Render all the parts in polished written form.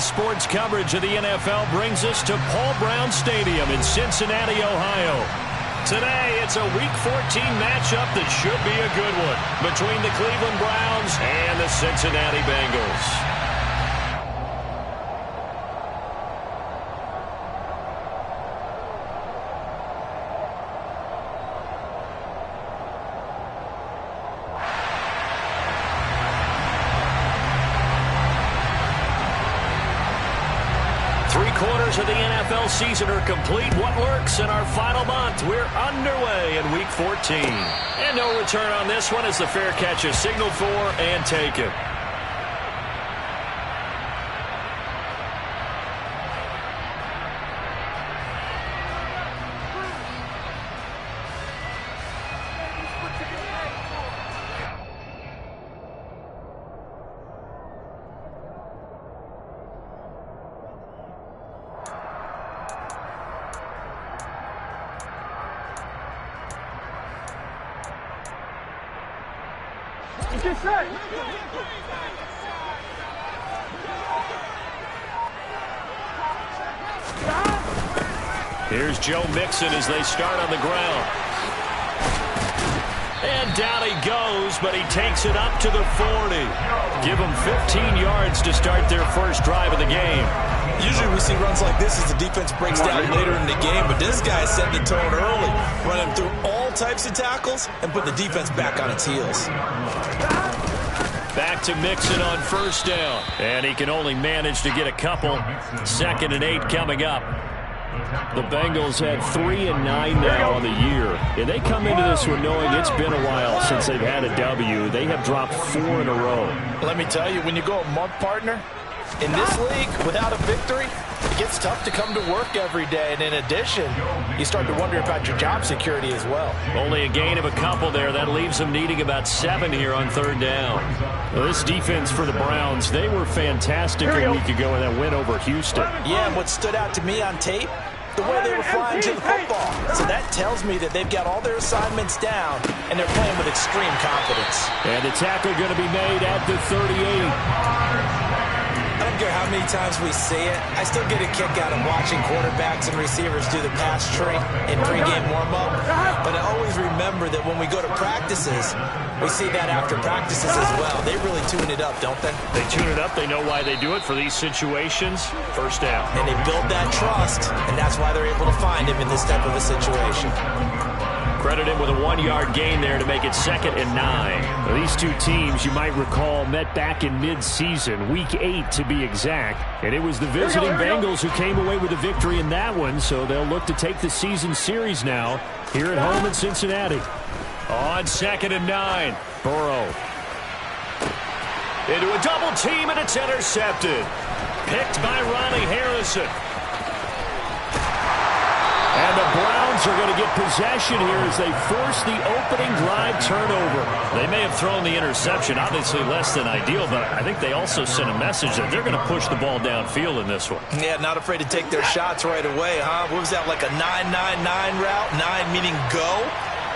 Sports coverage of the NFL brings us to Paul Brown Stadium in Cincinnati, Ohio. Today, it's a Week 14 matchup that should be a good one between the Cleveland Browns and the Cincinnati Bengals. Three-quarters of the NFL season are complete. What works in our final month? We're underway in Week 14. And no return on this one as the fair catch is signaled for and taken. Here's Joe Mixon as they start on the ground. And down he goes, but he takes it up to the 40. Give him 15 yards to start their first drive of the game. Usually we see runs like this as the defense breaks down later in the game, but this guy set the tone early, running through all types of tackles and put the defense back on its heels. Back to Mixon on first down. And he can only manage to get a couple. 2nd and 8 coming up. The Bengals had 3-9 now on the year. And they come into this one knowing it's been a while since they've had a W. They have dropped 4 in a row. Let me tell you, when you go a month, partner, in this league, without a victory, it gets tough to come to work every day. And in addition, you start to wonder about your job security as well. Only a gain of a couple there. That leaves them needing about 7 here on 3rd down. Well, this defense for the Browns, they were fantastic a week ago in that win over Houston. Yeah, and what stood out to me on tape, the way they were flying to the football. So that tells me that they've got all their assignments down, and they're playing with extreme confidence. And the tackle going to be made at the 38. I don't care how many times we see it. I still get a kick out of watching quarterbacks and receivers do the pass tree in pregame warm-up. But I always remember that when we go to practices, we see that after practices as well. They really tune it up, don't they? They tune it up. They know why they do it for these situations. First down. And they build that trust, and that's why they're able to find him in this type of a situation. Credit him with a 1-yard gain there to make it 2nd and 9. Now, these two teams, you might recall, met back in mid-season, Week 8 to be exact. And it was the visiting Bengals who came away with a victory in that one, so they'll look to take the season series now here at home in Cincinnati. On 2nd and 9, Burrow. Into a double team, and it's intercepted. Picked by Ronnie Harrison. And the Browns are going to get possession here as they force the opening drive turnover. They may have thrown the interception, obviously less than ideal, but I think they also sent a message that they're going to push the ball downfield in this one. Yeah, not afraid to take their shots right away, huh? What was that, like a 9-9-9 route? 9 meaning go?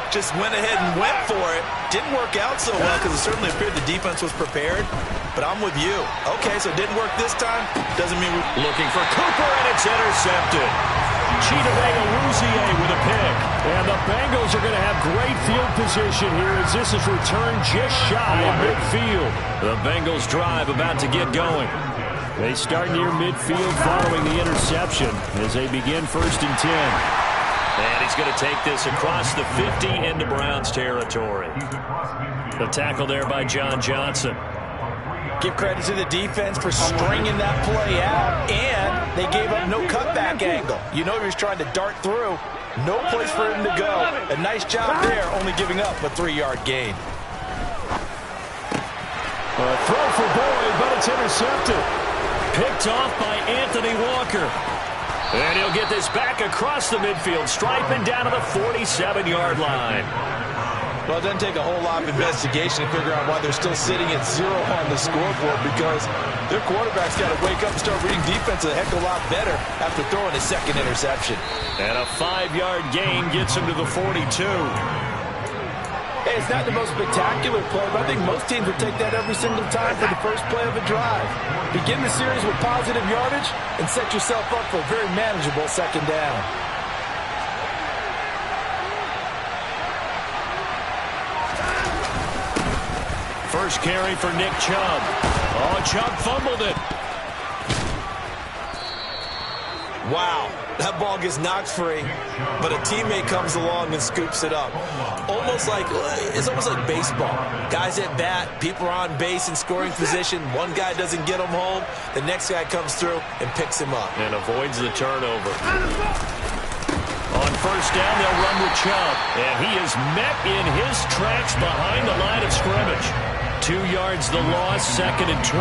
Just went ahead and went for it. Didn't work out so well because it certainly appeared the defense was prepared. But I'm with you. Okay, so it didn't work this time. Doesn't mean we're looking for Cooper, and it's intercepted. Chidobe with a pick. And the Bengals are going to have great field position here as this is returned just shy of midfield. The Bengals drive about to get going. They start near midfield following the interception as they begin 1st and 10. And he's going to take this across the 50 into Browns territory. The tackle there by John Johnson. Give credit to the defense for stringing that play out, and they gave up no cutback angle. You know he was trying to dart through. No place for him to go. A nice job there, only giving up a 3-yard gain. A throw for Boyd, but it's intercepted. Picked off by Anthony Walker. And he'll get this back across the midfield stripe and down to the 47-yard line. Well, it doesn't take a whole lot of investigation to figure out why they're still sitting at 0 on the scoreboard, because their quarterback's got to wake up and start reading defense a heck of a lot better after throwing his 2nd interception. And a 5-yard gain gets him to the 42. Hey, it's not the most spectacular play, but I think most teams would take that every single time for the first play of a drive. Begin the series with positive yardage and set yourself up for a very manageable second down. First carry for Nick Chubb. Oh, Chubb fumbled it. Wow, that ball gets knocked free, but a teammate comes along and scoops it up. It's almost like baseball. Guys at bat, people are on base in scoring position. One guy doesn't get him home. The next guy comes through and picks him up. And avoids the turnover. On first down, they'll run with Chubb. And he is met in his tracks behind the line of scrimmage. 2 yards the loss, 2nd and 12.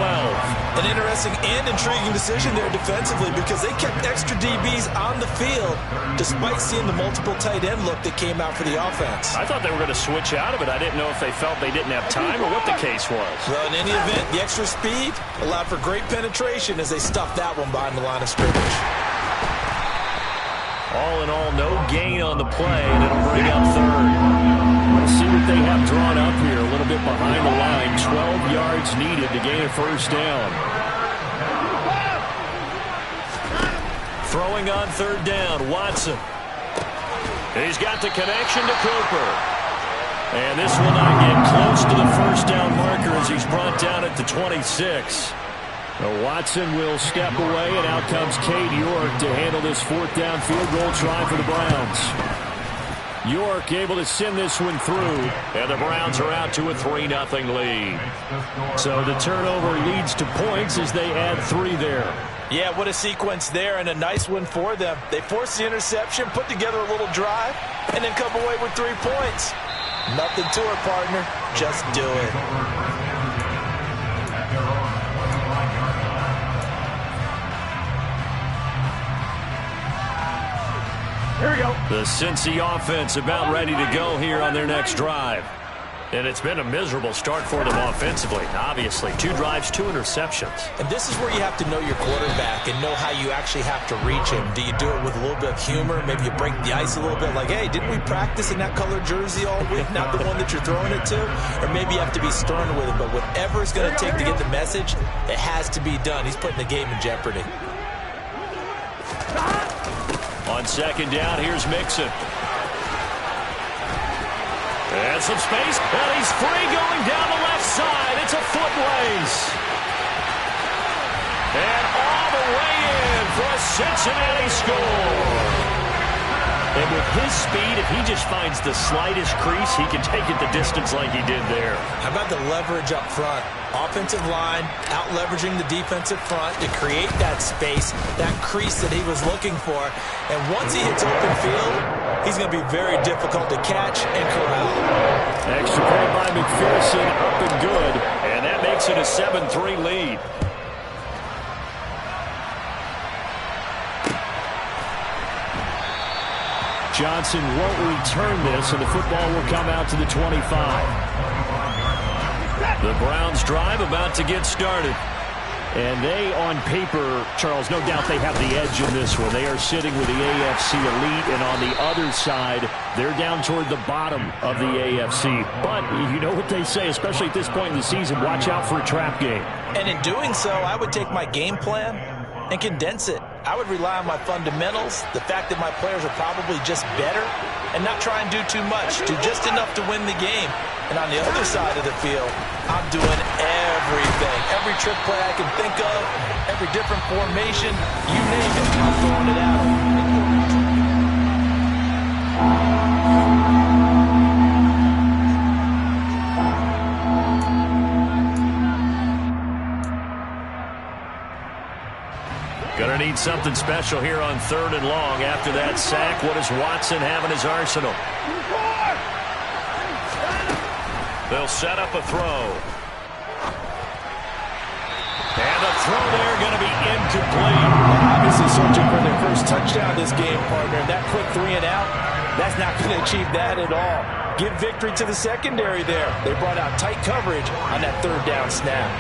An interesting and intriguing decision there defensively because they kept extra DBs on the field despite seeing the multiple tight end look that came out for the offense. I thought they were going to switch out of it. I didn't know if they felt they didn't have time or what the case was. Well, in any event, the extra speed allowed for great penetration as they stuffed that one behind the line of scrimmage. All in all, no gain on the play, and it'll bring up third. We'll see what they have drawn up here. A little bit behind the line. 12 yards needed to gain a first down. Throwing on third down, Watson. He's got the connection to Cooper. And this will not get close to the first down marker as he's brought down at the 26. Watson will step away, and out comes Cade York to handle this fourth down field goal try for the Browns. York able to send this one through, and the Browns are out to a 3-0 lead. So the turnover leads to points as they add 3 there. Yeah, what a sequence there, and a nice one for them. They forced the interception, put together a little drive, and then come away with 3 points. Nothing to it, partner. Just do it. Here we go. The Cincy offense about ready to go here on their next drive. And it's been a miserable start for them offensively. Obviously, 2 drives, 2 interceptions. And this is where you have to know your quarterback and know how you actually have to reach him. Do you do it with a little bit of humor? Maybe you break the ice a little bit like, hey, didn't we practice in that colored jersey all week? Not the one that you're throwing it to? Or maybe you have to be stern with it. But whatever it's going to take to get the message, it has to be done. He's putting the game in jeopardy. On second down, here's Mixon. And some space, and he's free going down the left side. It's a foot race. And all the way in for a Cincinnati score. And with his speed, if he just finds the slightest crease, he can take it the distance like he did there. How about the leverage up front? Offensive line out-leveraging the defensive front to create that space, that crease that he was looking for. And once he hits open field, he's going to be very difficult to catch and corral. Extra point by McPherson, up and good. And that makes it a 7-3 lead. Johnson won't return this, and the football will come out to the 25. The Browns drive about to get started. And they, on paper, Charles, no doubt they have the edge in this one. They are sitting with the AFC elite, and on the other side, they're down toward the bottom of the AFC. But you know what they say, especially at this point in the season, watch out for a trap game. And in doing so, I would take my game plan and condense it. I would rely on my fundamentals, the fact that my players are probably just better, and not try and do too much, do just enough to win the game. And on the other side of the field, I'm doing everything. Every trick play I can think of, every different formation, you name it, I'm throwing it at them. Gonna need something special here on 3rd and long. After that sack, what does Watson have in his arsenal? They'll set up a throw. And the throw there going to be incomplete. Obviously searching for their first touchdown this game, partner. That quick 3 and out, that's not going to achieve that at all. Give victory to the secondary there. They brought out tight coverage on that 3rd down snap.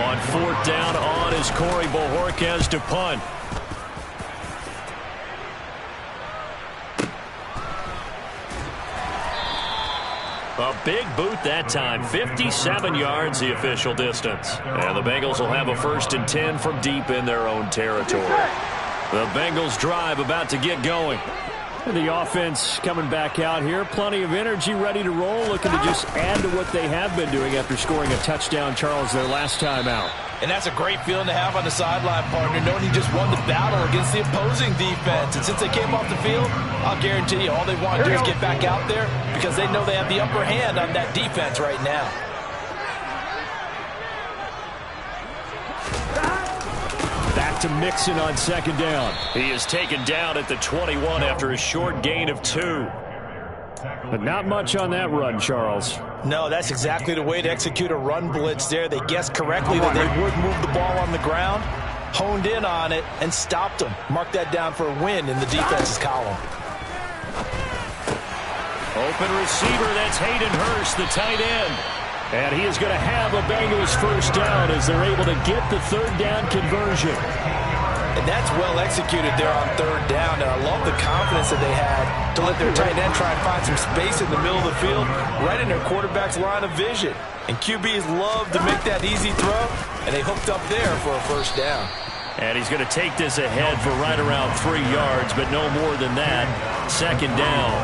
On 4th down, on is Corey Bojorquez to punt. A big boot that time. 57 yards the official distance. And the Bengals will have a 1st and 10 from deep in their own territory. The Bengals drive about to get going. And the offense coming back out here. Plenty of energy, ready to roll, looking to just add to what they have been doing after scoring a touchdown, Charles, their last time out. And that's a great feeling to have on the sideline, partner, knowing he just won the battle against the opposing defense. And since they came off the field, I'll guarantee you all they want to do is get back out there because they know they have the upper hand on that defense right now. Back to Mixon on 2nd down. He is taken down at the 21 after a short gain of 2. But not much on that run, Charles. No, that's exactly the way to execute a run blitz there. They guessed correctly that they would move the ball on the ground, honed in on it, and stopped them. Mark that down for a win in the defense's column. Open receiver, that's Hayden Hurst, the tight end. And he is going to have a Bengals 1st down as they're able to get the 3rd down conversion. And that's well executed there on 3rd down. And I love the confidence that they had to let their tight end try and find some space in the middle of the field, right in their quarterback's line of vision. And QBs love to make that easy throw, and they hooked up there for a 1st down. And he's going to take this ahead for right around 3 yards, but no more than that. 2nd down.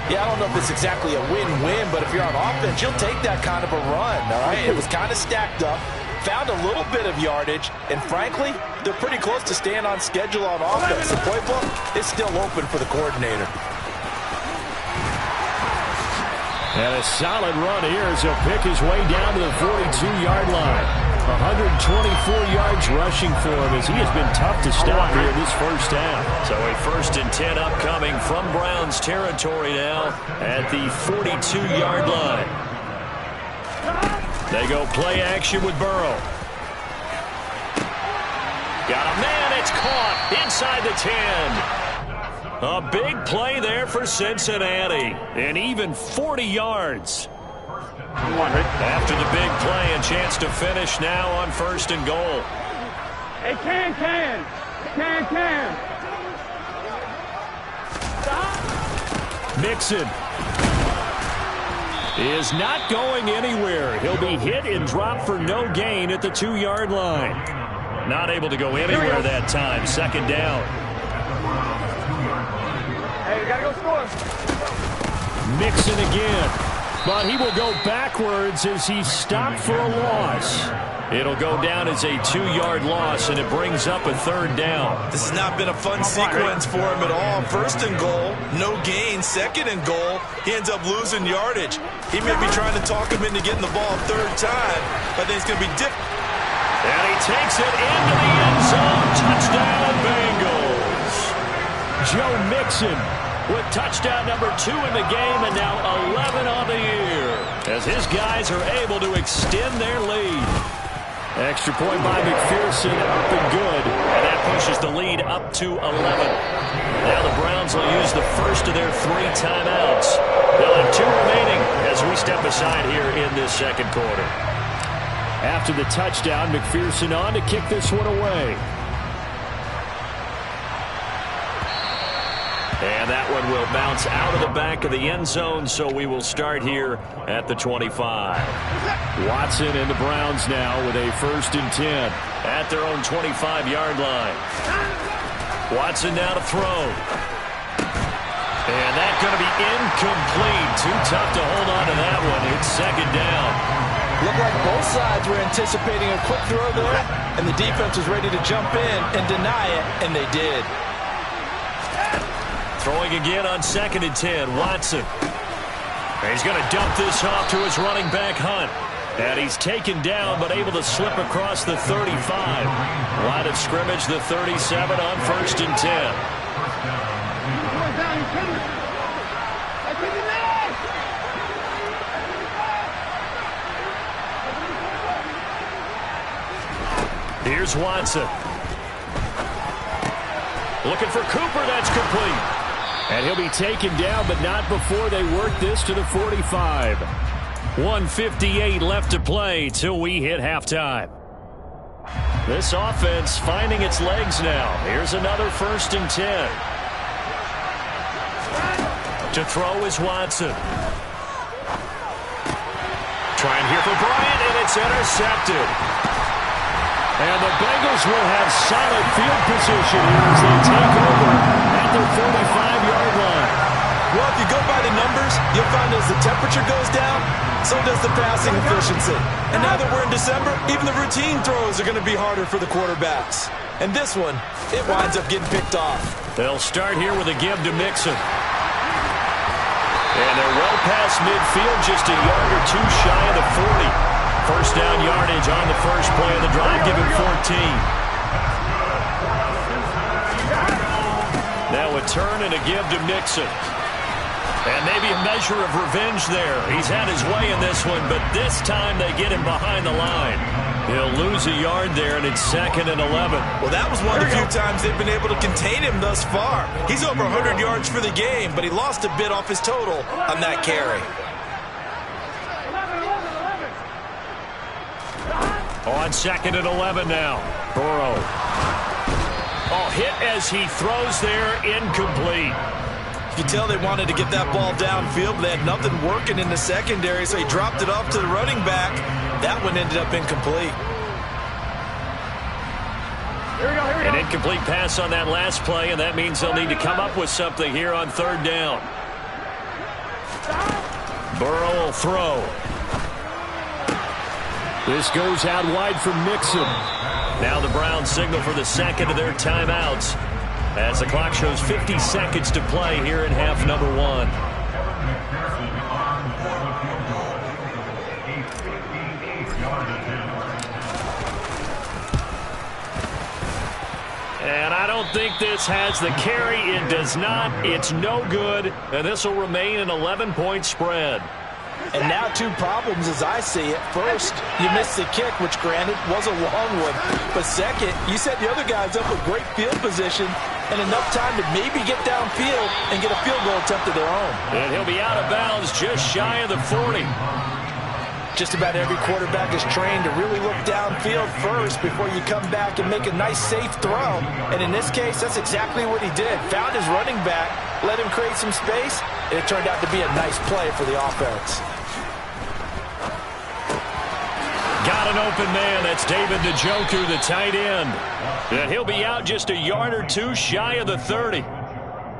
Yeah, I don't know if it's exactly a win-win, but if you're on offense, you'll take that kind of a run, all right? It was kind of stacked up, found a little bit of yardage, and frankly, they're pretty close to staying on schedule on offense. The playbook is still open for the coordinator. And a solid run here as he'll pick his way down to the 42-yard line. 124 yards rushing for him as he has been tough to stop here in this 1st half. So a 1st and 10 upcoming from Browns territory now at the 42-yard line. They go play action with Burrow. Got a man, it's caught inside the 10. A big play there for Cincinnati. And even 40 yards. After the big play, a chance to finish now on 1st and goal. Hey, can. Mixon is not going anywhere. He'll be hit and dropped for no gain at the 2-yard line. Not able to go anywhere that time. 2nd down. Hey, we gotta go score. Mixon again. But he will go backwards as he's stopped for a loss. It'll go down as a 2-yard loss, and it brings up a 3rd down. This has not been a fun sequence for him at all. 1st and goal, no gain. 2nd and goal, he ends up losing yardage. He may be trying to talk him into getting the ball 3rd time, but I think it's going to be different. And he takes it into the end zone. Touchdown, Bengals. Joe Mixon with touchdown number 2 in the game, and now 11 on the year as his guys are able to extend their lead. Extra point by McPherson, up and good, and that pushes the lead up to 11. Now the Browns will use the 1st of their 3 timeouts. They'll have 2 remaining as we step aside here in this 2nd quarter. After the touchdown, McPherson on to kick this one away. And that one will bounce out of the back of the end zone, so we will start here at the 25. Watson and the Browns now with a 1st and 10 at their own 25-yard line. Watson now to throw. And that's going to be incomplete. Too tough to hold on to that one. It's 2nd down. Looked like both sides were anticipating a quick throw there, and the defense was ready to jump in and deny it, and they did. Throwing again on 2nd and 10, Watson. And he's going to dump this off to his running back, Hunt. And he's taken down, but able to slip across the 35. Line of scrimmage, the 37 on 1st and 10. Here's Watson. Looking for Cooper, that's complete. And he'll be taken down, but not before they work this to the 45. 1:58 left to play till we hit halftime. This offense finding its legs now. Here's another 1st and 10. To throw is Watson. trying here for Bryant, and it's intercepted. And the Bengals will have solid field position here as they take over at their 45-yard line. Well, if you go by the numbers, you'll find as the temperature goes down, so does the passing efficiency. And now that we're in December, even the routine throws are going to be harder for the quarterbacks. And this one, it winds up getting picked off. They'll start here with a give to Mixon. And they're well past midfield, just a yard or two shy of the 40. First down yardage on the first play of the drive, give him 14. Now a turn and a give to Mixon. And maybe a measure of revenge there. He's had his way in this one, but this time they get him behind the line. He'll lose a yard there, and it's 2nd and 11. Well, that was one of the few times they've been able to contain him thus far. He's over 100 yards for the game, but he lost a bit off his total on that carry. On 2nd and 11 now. Burrow. Oh, hit as he throws there, incomplete. You can tell they wanted to get that ball downfield, but they had nothing working in the secondary, so he dropped it off to the running back. That one ended up incomplete. An incomplete pass on that last play, and that means they'll need to come up with something here on 3rd down. Burrow will throw. This goes out wide for Mixon. Now the Browns signal for the second of their timeouts as the clock shows 50 seconds to play here in half number 1. And I don't think this has the carry. It does not. It's no good. And this will remain an 11-point spread. And now 2 problems as I see it. First, you missed the kick, which granted was a long one. But second, you set the other guys up with great field position and enough time to maybe get downfield and get a field goal attempt of their own. And he'll be out of bounds just shy of the 40. Just about every quarterback is trained to really look downfield first before you come back and make a nice, safe throw. And in this case, that's exactly what he did. Found his running back, let him create some space, and it turned out to be a nice play for the offense. Got an open man. That's David Njoku, the tight end. And he'll be out just a yard or two shy of the 30.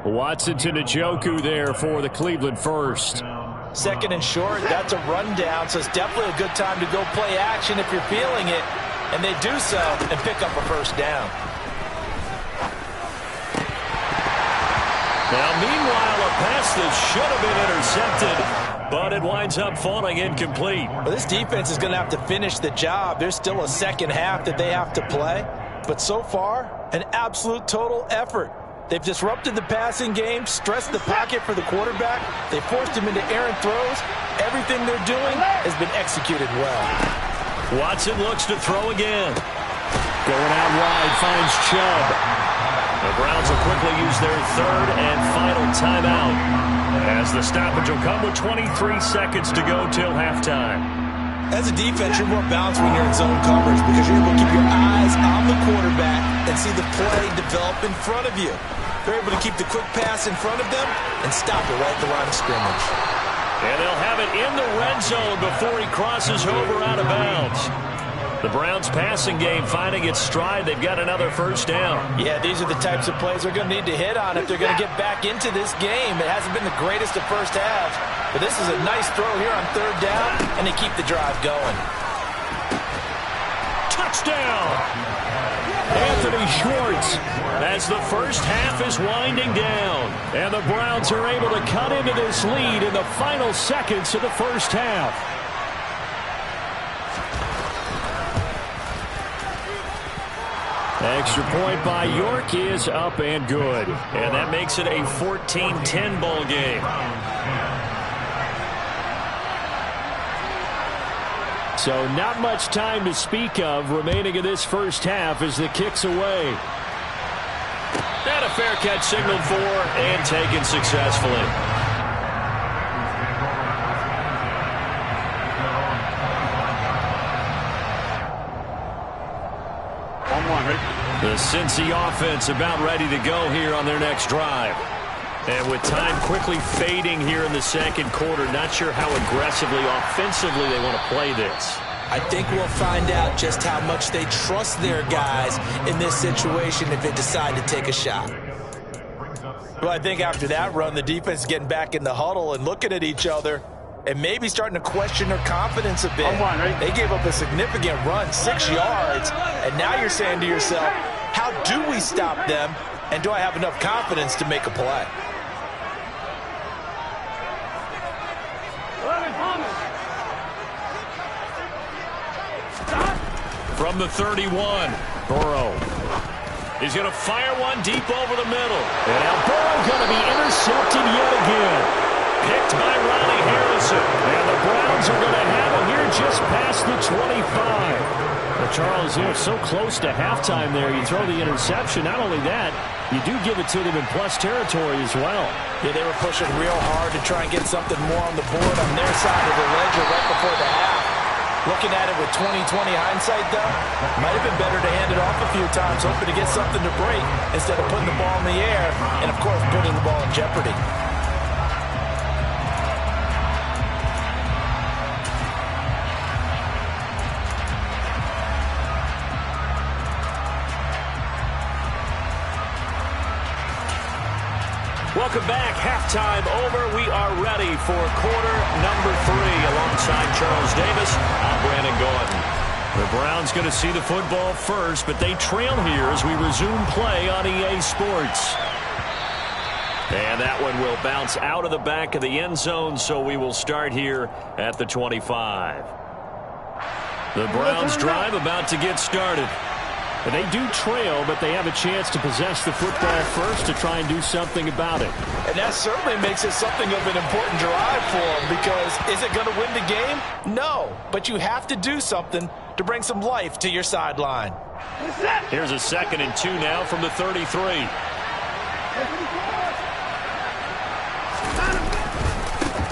Watson to Njoku there for the Cleveland first. 2nd and short, that's a rundown, so it's definitely a good time to go play action if you're feeling it. And they do so and pick up a first down. Now, meanwhile, a pass that should have been intercepted, but it winds up falling incomplete. Well, this defense is going to have to finish the job. There's still a second half that they have to play. But so far, an absolute total effort. They've disrupted the passing game, stressed the pocket for the quarterback. They forced him into errant throws. Everything they're doing has been executed well. Watson looks to throw again. Going out wide, finds Chubb. The Browns will quickly use their 3rd and final timeout as the stoppage will come with 23 seconds to go till halftime. As a defense, you're more balanced when you're in zone coverage because you're able to keep your eyes on the quarterback and see the play develop in front of you. They're able to keep the quick pass in front of them and stop it right at the line of scrimmage. And they'll have it in the red zone before he crosses over out of bounds. The Browns passing game finding its stride. They've got another first down. Yeah, these are the types of plays they're going to need to hit on if they're going to get back into this game. It hasn't been the greatest of first halves, but this is a nice throw here on 3rd down, and they keep the drive going. Touchdown! Anthony Schwartz as the first half is winding down. And the Browns are able to cut into this lead in the final seconds of the first half. Extra point by York is up and good. And that makes it a 14-10 ball game. So not much time to speak of remaining in this first half as the kick's away. And a fair catch signaled for and taken successfully. The Cincy offense about ready to go here on their next drive. And with time quickly fading here in the second quarter, not sure how aggressively, offensively they want to play this. I think we'll find out just how much they trust their guys in this situation if they decide to take a shot. Well, I think after that run, the defense is getting back in the huddle and looking at each other and maybe starting to question their confidence a bit. They gave up a significant run, 6 yards, and now you're saying to yourself, how do we stop them, and do I have enough confidence to make a play? From the 31, Burrow. He's going to fire one deep over the middle. And now Burrow going to be intercepted yet again. Picked by Ronnie Harrison. And the Browns are going to have him here just past the 25. Well, Charles, so close to halftime there. You throw the interception. Not only that, you do give it to them in plus territory as well. Yeah, they were pushing real hard to try and get something more on the board on their side of the ledger right before the half. Looking at it with 20/20 hindsight, though, might have been better to hand it off a few times, hoping to get something to break instead of putting the ball in the air and, of course, putting the ball in jeopardy. Welcome back. Halftime over. We are ready for quarter number 3. Alongside Charles Davis, I'm Brandon Gaudin. The Browns going to see the football first, but they trail here as we resume play on EA Sports. And that one will bounce out of the back of the end zone, so we will start here at the 25. The Browns drive about to get started. And they do trail, but they have a chance to possess the football first to try and do something about it. And that certainly makes it something of an important drive for them, because is it going to win the game? No, but you have to do something to bring some life to your sideline. Here's a 2nd and 2 now from the 33.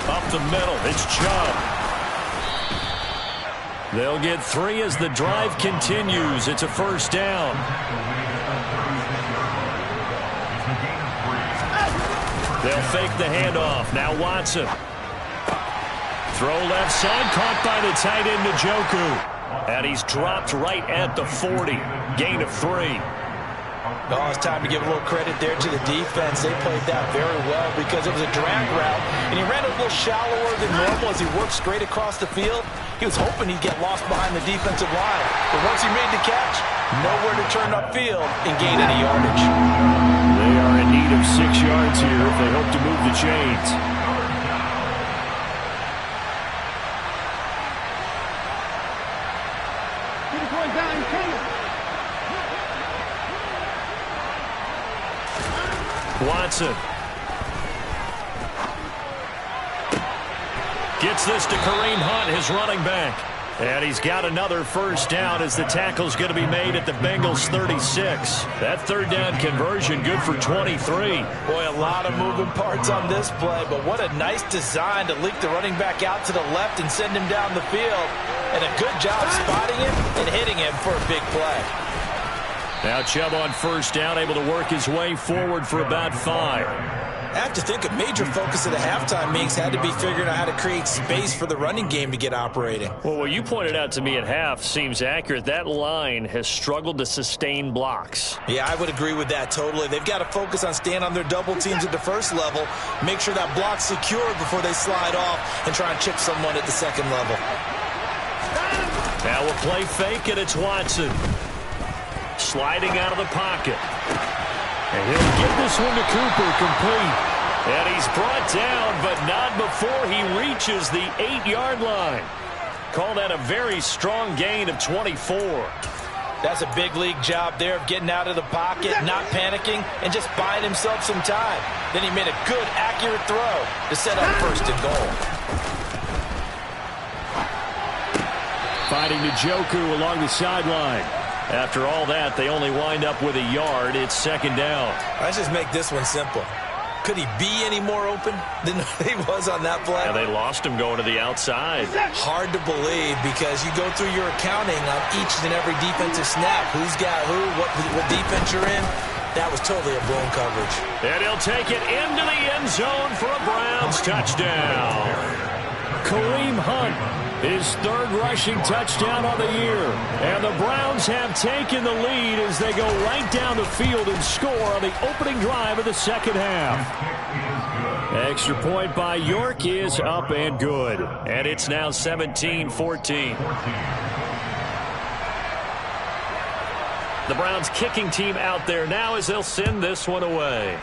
Up the middle, it's Chubb. They'll get 3 as the drive continues. It's a first down. They'll fake the handoff. Now Watson. Throw left side, caught by the tight end Njoku. And he's dropped right at the 40. Gain of 3. Oh, it's time to give a little credit there to the defense. They played that very well because it was a drag route, and he ran a little shallower than normal as he worked straight across the field. He was hoping he'd get lost behind the defensive line, but once he made the catch, nowhere to turn upfield and gain any yardage. They are in need of 6 yards here if they hope to move the chains. Watson gets this to Kareem Hunt, his running back. And he's got another first down as the tackle's going to be made at the Bengals 36. That 3rd down conversion good for 23. Boy, a lot of moving parts on this play, but what a nice design to leak the running back out to the left and send him down the field. And a good job spotting him and hitting him for a big play. Now Chubb on first down, able to work his way forward for about 5. I have to think a major focus of the halftime meetings had to be figuring out how to create space for the running game to get operating. Well, what you pointed out to me at half seems accurate. That line has struggled to sustain blocks. Yeah, I would agree with that totally. They've got to focus on staying on their double teams at the first level, make sure that block's secure before they slide off and try and chip someone at the second level. Now we'll play fake, and it's Watson. Sliding out of the pocket. And he'll get this one to Cooper, complete. And he's brought down, but not before he reaches the 8-yard line. Call that a very strong gain of 24. That's a big league job there of getting out of the pocket, not panicking, and just buying himself some time. Then he made a good, accurate throw to set up 1st and goal. Fighting Njoku along the sideline. After all that, they only wind up with a yard. It's 2nd down. Let's just make this one simple. Could he be any more open than he was on that play? Yeah, they lost him going to the outside. Hard to believe because you go through your accounting on each and every defensive snap. Who's got who, what defense you're in. That was totally a blown coverage. And he'll take it into the end zone for a Browns touchdown. Kareem Hunt, his third rushing touchdown of the year. And the Browns have taken the lead as they go right down the field and score on the opening drive of the second half. Extra point by York is up and good. And it's now 17-14. The Browns kicking team out there now as they'll send this one away.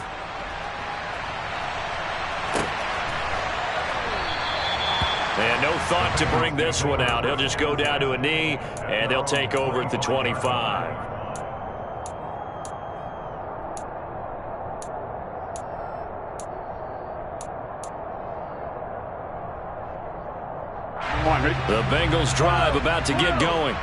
And no thought to bring this one out. He'll just go down to a knee, and they'll take over at the 25. The Bengals drive about to get going.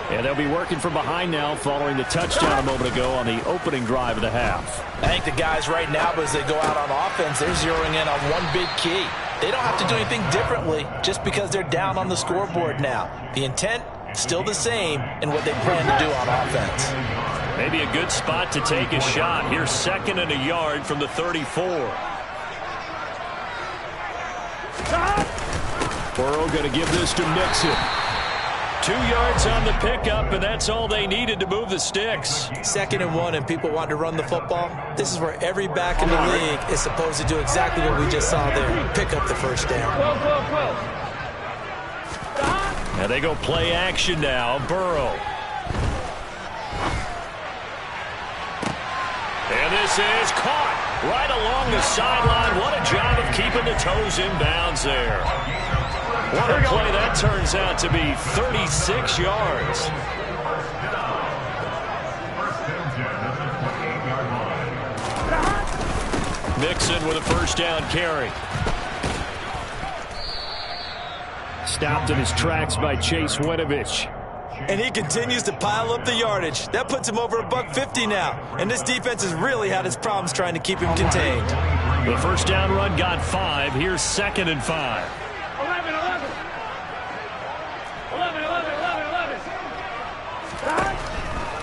And they'll be working from behind now following the touchdown a moment ago on the opening drive of the half. I think the guys right now, as they go out on offense, they're zeroing in on one big key. They don't have to do anything differently just because they're down on the scoreboard now. The intent, still the same in what they plan to do on offense. Maybe a good spot to take a shot. Here's 2nd and a yard from the 34. Burrow going to give this to Mixon. 2 yards on the pickup, and that's all they needed to move the sticks. 2nd and 1, and people want to run the football. This is where every back in the league is supposed to do exactly what we just saw there. Pick up the first down. And they go play action now. Burrow. And this is caught right along the sideline. What a job of keeping the toes in bounds there. What a play that turns out to be. 36 yards. Mixon with a first down carry. Stopped in his tracks by Chase Winovich. And he continues to pile up the yardage. That puts him over $150 now. And this defense has really had its problems trying to keep him contained. The first down run got 5. Here's 2nd and 5. 11.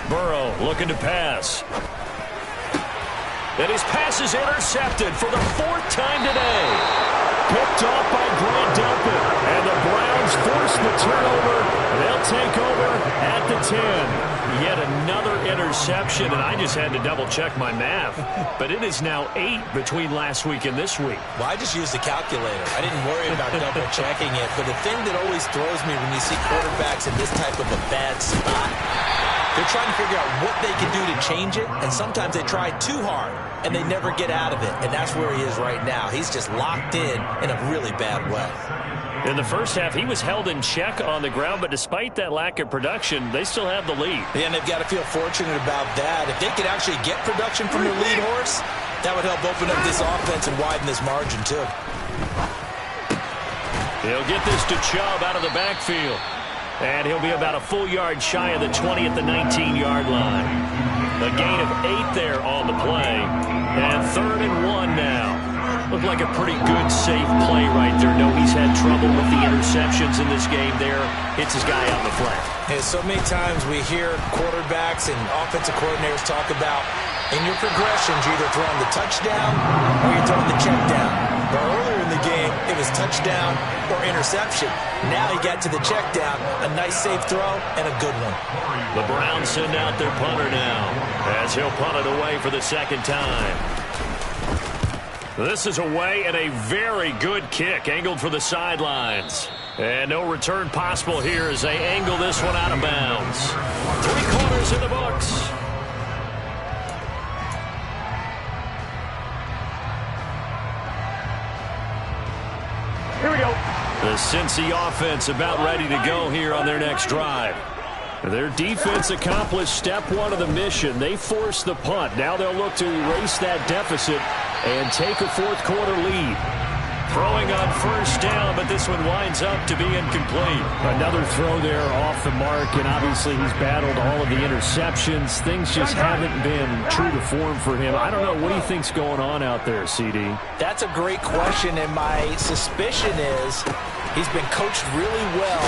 Burrow looking to pass. And his pass is intercepted for the 4th time today. Picked off by Grant Delpit. And the Browns force the turnover. They'll take over at the 10. Yet another interception, and I just had to double-check my math. But it is now 8 between last week and this week. Well, I just used the calculator. I didn't worry about double-checking it. But the thing that always throws me when you see quarterbacks in this type of a bad spot, they're trying to figure out what they can do to change it, and sometimes they try too hard, and they never get out of it. And that's where he is right now. He's just locked in a really bad way. In the first half, he was held in check on the ground, but despite that lack of production, they still have the lead. Yeah, and they've got to feel fortunate about that. If they could actually get production from their lead horse, that would help open up this offense and widen this margin, too. He'll get this to Chubb out of the backfield. And he'll be about a full yard shy of the 20 at the 19-yard line. A gain of 8 there on the play. And 3rd and 1 now. Looked like a pretty good, safe play right there. No, he's had trouble with the interceptions in this game there. Hits his guy out in the flat. And so many times we hear quarterbacks and offensive coordinators talk about, in your progressions, you're either throwing the touchdown or you're throwing the check down. But earlier in the game, it was touchdown or interception. Now he got to the check down, a nice safe throw, and a good one. The Browns send out their punter now, as he'll punt it away for the 2nd time. This is away and a very good kick, angled for the sidelines. And no return possible here as they angle this one out of bounds. 3 quarters in the books. Here we go. The Cincy offense about ready to go here on their next drive. Their defense accomplished step 1 of the mission. They forced the punt. Now they'll look to erase that deficit and take a 4th quarter lead. Throwing on first down, but this one winds up to be incomplete. Another throw there off the mark, and obviously he's battled all of the interceptions. Things just haven't been true to form for him. I don't know. What do you think's going on out there, CD? That's a great question, and my suspicion is he's been coached really well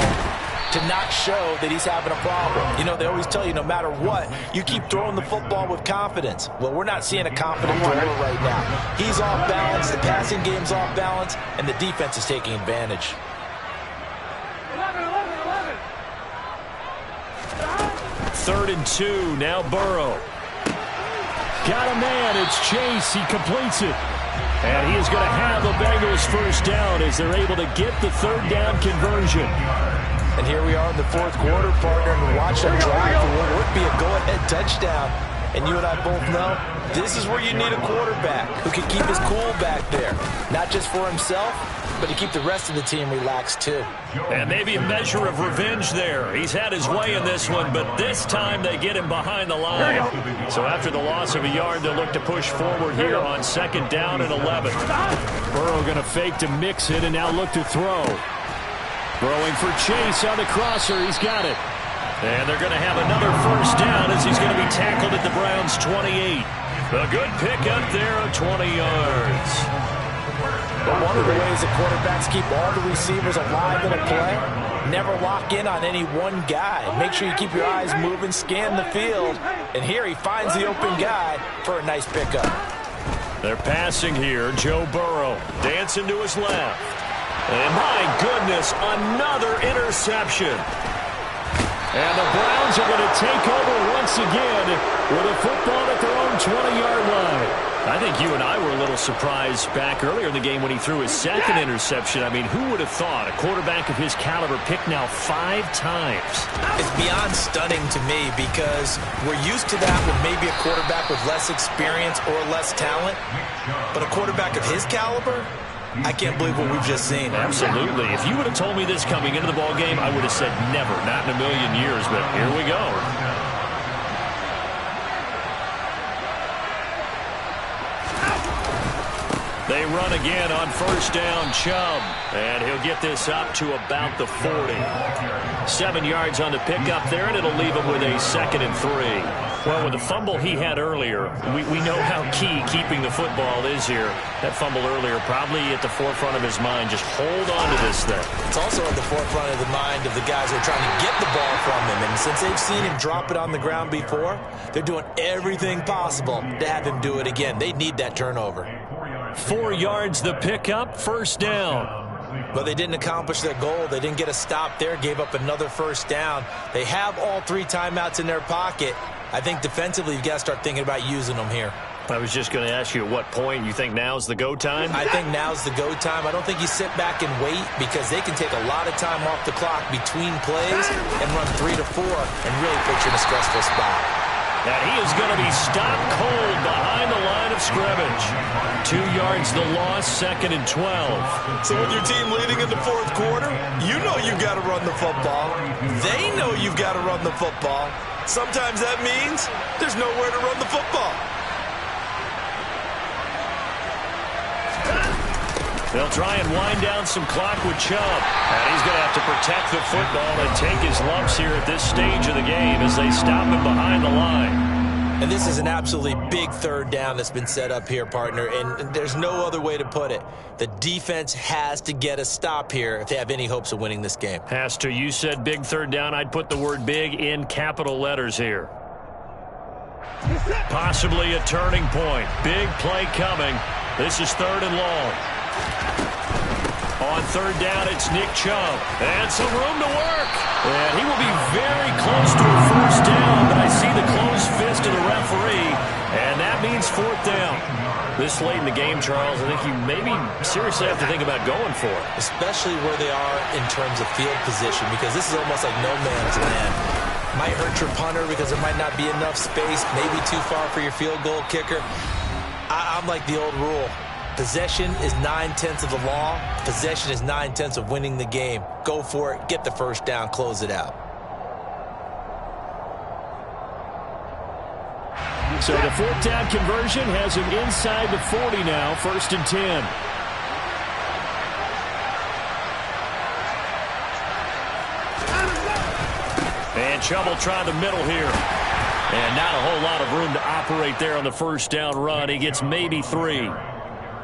to to not show that he's having a problem. You know, they always tell you no matter what, you keep throwing the football with confidence. Well, we're not seeing a confident thrower right now. He's off balance, the passing game's off balance, and the defense is taking advantage. 3rd and 2, now Burrow. Got a man, it's Chase, he completes it. And he is going to have the Bengals first down as they're able to get the 3rd down conversion. And here we are in the 4th quarter, partner, and watch them drive for what would be a go-ahead touchdown. And you and I both know this is where you need a quarterback who can keep his cool back there. Not just for himself, but to keep the rest of the team relaxed too. And maybe a measure of revenge there. He's had his way in this one, but this time they get him behind the line. So after the loss of a yard, they'll look to push forward here on 2nd down and 11. Burrow going to fake to mix it and now look to throw. Throwing for Chase on the crosser. He's got it. And they're going to have another first down as he's going to be tackled at the Browns' 28. A good pickup there of 20 yards. But one of the ways that quarterbacks keep all the receivers alive in a play, never lock in on any one guy. Make sure you keep your eyes moving, scan the field. And here he finds the open guy for a nice pickup. They're passing here. Joe Burrow dancing to his left. And my goodness, another interception. And the Browns are going to take over once again with a football at their own 20-yard line. I think you and I were a little surprised back earlier in the game when he threw his 2nd interception. I mean, who would have thought a quarterback of his caliber picked now 5 times? It's beyond stunning to me because we're used to that with maybe a quarterback with less experience or less talent. But a quarterback of his caliber, I can't believe what we've just seen. Absolutely. If you would have told me this coming into the ballgame, I would have said never, not in a million years, but here we go. They run again on 1st down, Chubb, and he'll get this up to about the 40. 7 yards on the pickup there, and it'll leave him with a 2nd and 3. Well, with the fumble he had earlier, we know how key keeping the football is here. That fumble earlier probably at the forefront of his mind. Just hold on to this thing. It's also at the forefront of the mind of the guys who are trying to get the ball from him. And since they've seen him drop it on the ground before, they're doing everything possible to have him do it again. They need that turnover. 4 yards the pickup, 1st down. But they didn't accomplish their goal. They didn't get a stop there, gave up another 1st down. They have all 3 timeouts in their pocket. I think defensively you've got to start thinking about using them here. I was just going to ask you at what point you think now's the go time? I think now's the go time. I don't think you sit back and wait because they can take a lot of time off the clock between plays and run 3 to 4 and really put you in a stressful spot. And he is going to be stopped cold behind the line of scrimmage. 2 yards the loss, 2nd and 12. So with your team leading in the 4th quarter, you know you've got to run the football. They know you've got to run the football. Sometimes that means there's nowhere to run the football. They'll try and wind down some clock with Chubb. And he's going to have to protect the football and take his lumps here at this stage of the game as they stop him behind the line. And this is an absolutely big 3rd down that's been set up here, partner, and there's no other way to put it. The defense has to get a stop here if they have any hopes of winning this game. Has to. You said big 3rd down. I'd put the word big in capital letters here. Possibly a turning point. Big play coming. This is 3rd and long. On 3rd down, it's Nick Chubb. And some room to work. And he will be very close to a 1st down, but I see the closed fist of the referee, and that means 4th down. This late in the game, Charles, I think you maybe seriously have to think about going for it. Especially where they are in terms of field position, because this is almost like no man's land. Might hurt your punter because there might not be enough space, maybe too far for your field goal kicker. I'm like the old rule. Possession is 9/10 of the law. Possession is 9/10 of winning the game. Go for it. Get the 1st down. Close it out. So the 4th down conversion has him inside the 40 now. 1st and 10. And Chubb will try the middle here. And not a whole lot of room to operate there on the 1st down run. He gets maybe 3.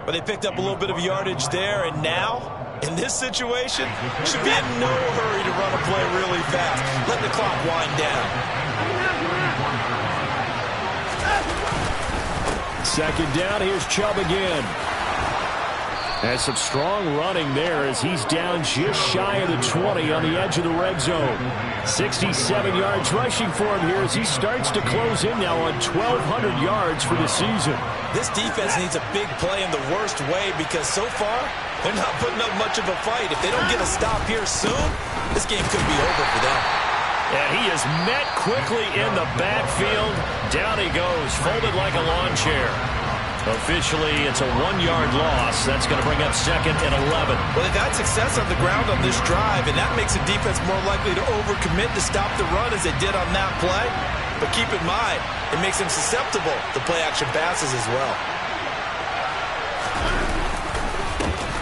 But they picked up a little bit of yardage there, and now In this situation, should be in no hurry to run a play really fast. Let the clock wind down. Second down, here's Chubb again. And some strong running there as he's down just shy of the 20 on the edge of the red zone. 67 yards rushing for him here as he starts to close in now on 1,200 yards for the season. This defense needs a big play in the worst way because so far, they're not putting up much of a fight. If they don't get a stop here soon, this game could be over for them. And he is met quickly in the backfield. Down he goes, folded like a lawn chair. Officially, it's a 1-yard loss. That's going to bring up second and 11. Well, they've had success on the ground on this drive, and that makes the defense more likely to overcommit to stop the run as they did on that play. But keep in mind, it makes them susceptible to play-action passes as well.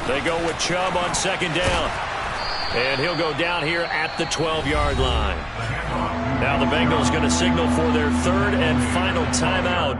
They go with Chubb on second down. And he'll go down here at the 12-yard line. Now the Bengals going to signal for their third and final timeout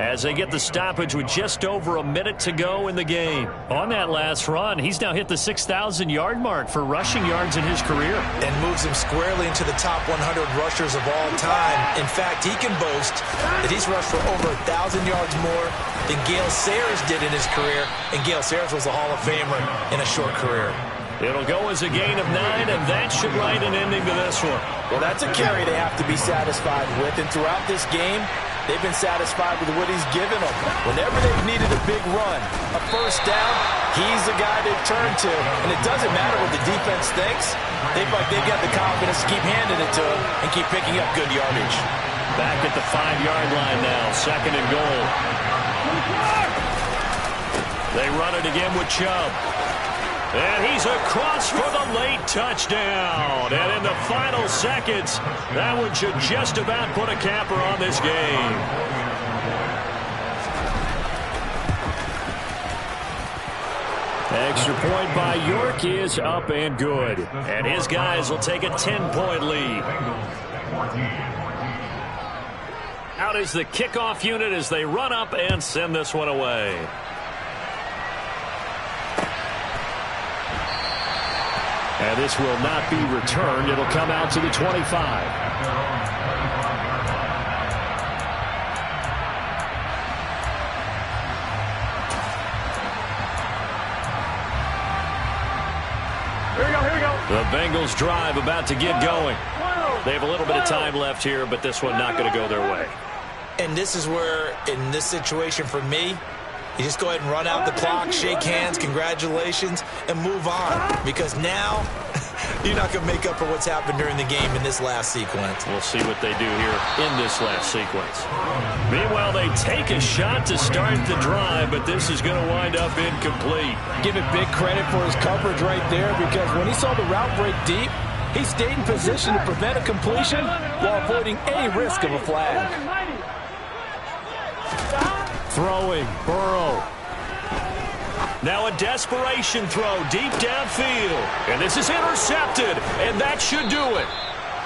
as they get the stoppage with just over a minute to go in the game. On that last run, he's now hit the 6,000-yard mark for rushing yards in his career. And moves him squarely into the top 100 rushers of all time. In fact, he can boast that he's rushed for over 1,000 yards more than Gale Sayers did in his career. And Gale Sayers was a Hall of Famer in a short career. It'll go as a gain of 9, and that should write an ending to this one. Well, that's a carry they have to be satisfied with. And throughout this game, they've been satisfied with what he's given them. Whenever they've needed a big run, a first down, he's the guy they turn to. And it doesn't matter what the defense thinks. They feel like they've got the confidence to keep handing it to him and keep picking up good yardage. Back at the 5-yard line now, second and goal. They run it again with Chubb. And he's across for the late touchdown. And in the final seconds, that one should just about put a capper on this game. Extra point by York is up and good. And his guys will take a 10-point lead. Out is the kickoff unit as they run up and send this one away. And this will not be returned. It'll come out to the 25. Here we go. The Bengals drive about to get going. They have a little bit of time left here, but this one not going to go their way. And this is where, in this situation for me, you just go ahead and run out the clock, shake hands, congratulations, and move on. Because now, you're not going to make up for what's happened during the game in this last sequence. We'll see what they do here in this last sequence. Meanwhile, they take a shot to start the drive, but this is going to wind up incomplete. Give it big credit for his coverage right there, because when he saw the route break deep, he stayed in position to prevent a completion while avoiding any risk of a flag. Throwing, Burrow. Now a desperation throw deep downfield. And this is intercepted, and that should do it.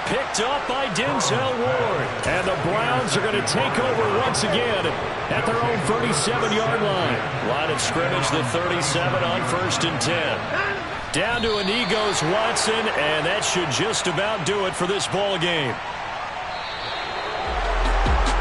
Picked up by Denzel Ward. And the Browns are going to take over once again at their own 37-yard line. Line of scrimmage, the 37 on 1st and 10. Down to an Egos Watson, and that should just about do it for this ball game.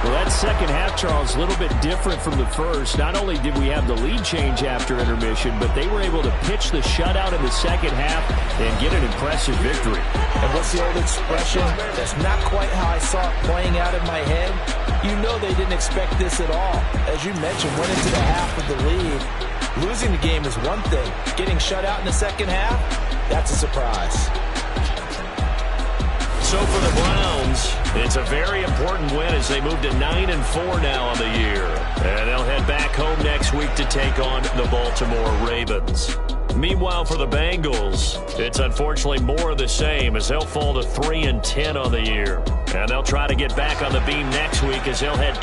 Well, that second half, Charles, a little bit different from the first. Not only did we have the lead change after intermission, but they were able to pitch the shutout in the second half and get an impressive victory. And what's the old expression? That's not quite how I saw it playing out in my head. You know they didn't expect this at all. As you mentioned, went into the half with the lead. Losing the game is one thing. Getting shut out in the second half, that's a surprise. So for the Browns, it's a very important win as they move to 9-4 now on the year. And they'll head back home next week to take on the Baltimore Ravens. Meanwhile, for the Bengals, it's unfortunately more of the same as they'll fall to 3-10 on the year. And they'll try to get back on the beam next week as they'll head